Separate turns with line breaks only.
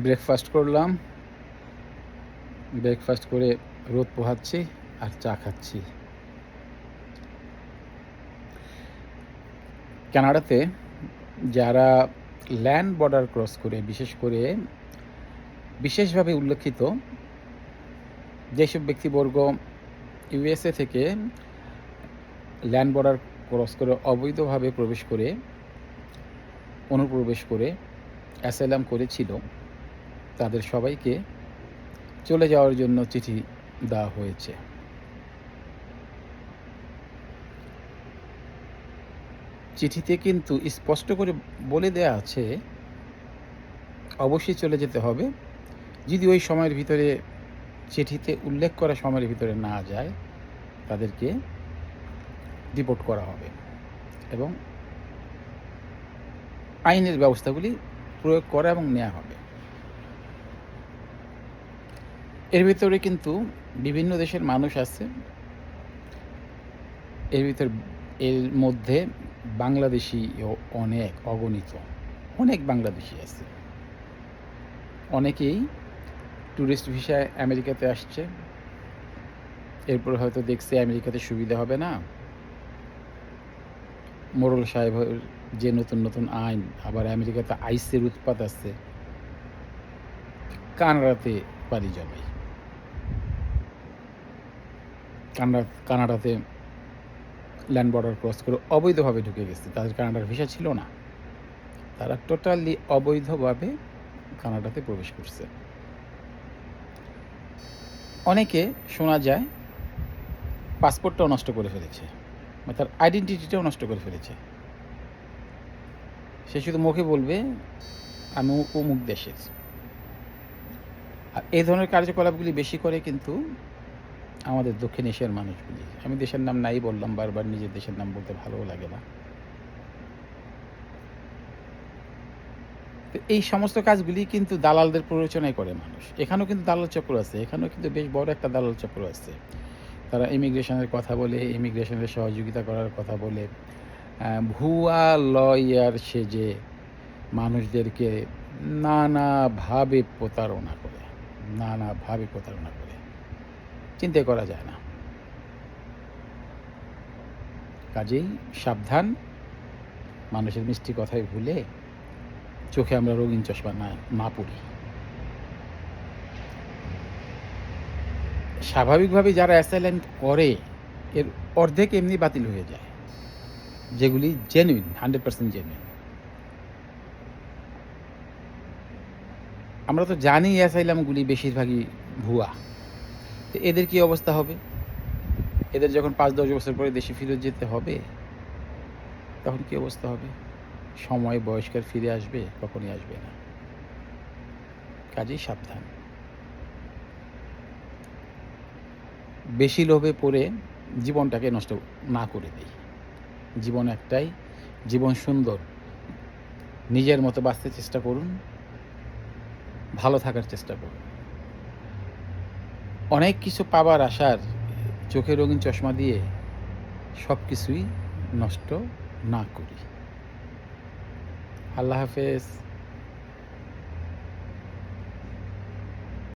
Breakfast করলাম। Breakfast করে রোদ পোহাচ্ছি আর চা খাচ্ছি। কানাডাতে যারা ল্যান্ড বর্ডার ক্রস করে, বিশেষ করে বিশেষভাবে উল্লেখিত যেসব ব্যক্তিবর্গ ইউএসএ থেকে ল্যান্ড বর্ডার ক্রস করে অবৈধভাবে প্রবেশ করে, অনুপ্রবেশ করে অ্যাসাইলাম করেছিল, তাদের সবাইকে চলে যাওয়ার জন্য চিঠি দেওয়া হয়েছে। চিঠিতে কিন্তু স্পষ্ট করে বলে দেয়া আছে অবশ্যই চলে যেতে হবে। যদি ওই সময়ের ভিতরে, চিঠিতে উল্লেখ করা সময়ের ভিতরে না যায়, তাদেরকে ডিপোর্ট করা হবে এবং আইনের ব্যবস্থাগুলি প্রয়োগ করা এবং নেওয়া হবে। এর ভিতরে কিন্তু বিভিন্ন দেশের মানুষ আছে। এর মধ্যে বাংলাদেশিও অনেক, অগণিত অনেক বাংলাদেশি আছে। অনেকেই ট্যুরিস্ট ভিসায় আমেরিকাতে আসছে, এরপর হয়তো দেখছে আমেরিকাতে সুবিধা হবে না, মোরল সাহেবের যে নতুন নতুন আইন, আবার আমেরিকাতে আইসের উৎপাত আছে, কানাডাতে পাড়ি জমায়। কানাডাতে ল্যান্ড বর্ডার ক্রস করে অবৈধভাবে ঢুকে গেছে। তাদের কানাডার ভিসা ছিল না, তারা টোটালি অবৈধভাবে কানাডাতে প্রবেশ করছে। অনেকে শোনা যায় পাসপোর্টটাও নষ্ট করে ফেলেছে, মানে তার আইডেন্টিটিটাও নষ্ট করে ফেলেছে। সে শুধু মুখে বলবে আমি অমুক দেশের। আর এই ধরনের কার্যকলাপগুলি বেশি করে কিন্তু আমাদের দক্ষিণ এশিয়ার মানুষগুলি। আমি দেশের নাম নাই বললাম, বারবার নিজের দেশের নাম বলতে ভালোও লাগে না। তো এই সমস্ত কাজগুলি কিন্তু দালালদের প্ররোচনায় করে মানুষ। এখানেও কিন্তু দালাল চক্র আছে, এখানেও কিন্তু বেশ বড় একটা দালাল চক্র আছে। তারা ইমিগ্রেশনের কথা বলে, ইমিগ্রেশনের সহযোগিতা করার কথা বলে, ভুয়া লয়ার সেজে মানুষদেরকে নানাভাবে প্রতারণা করে, চিন্তা করা যায় না। কাজেই সাবধান, মানুষের মিষ্টি কথায় ভুলে চোখে আমরা রঙিন চশমা না পড়ি। স্বাভাবিকভাবে যারা অ্যাসাইলাম করে এর অর্ধেক এমনি বাতিল হয়ে যায়, যেগুলি জেনুইন, 100% জেনুইন। আমরা তো জানি অ্যাসাইলামগুলি বেশিরভাগই ভুয়া। তো এদের কি অবস্থা হবে? এদের যখন 5-10 বছর পরে দেশে ফিরত যেতে হবে, তখন কি অবস্থা হবে? সময় বয়স্কার ফিরে আসবে? কখনই আসবে না। কাজেই সাবধান। বেশি লোভে পড়ে জীবনটাকে নষ্ট না করে দেই। জীবন একটাই, জীবন সুন্দর। নিজের মতো বাঁচতে চেষ্টা করুন, ভালো থাকার চেষ্টা করুন। অনেক কিছু পাবার আশার চোখে রঙিন চশমা দিয়ে সব কিছুই নষ্ট না করি। আল্লাহ হাফেজ।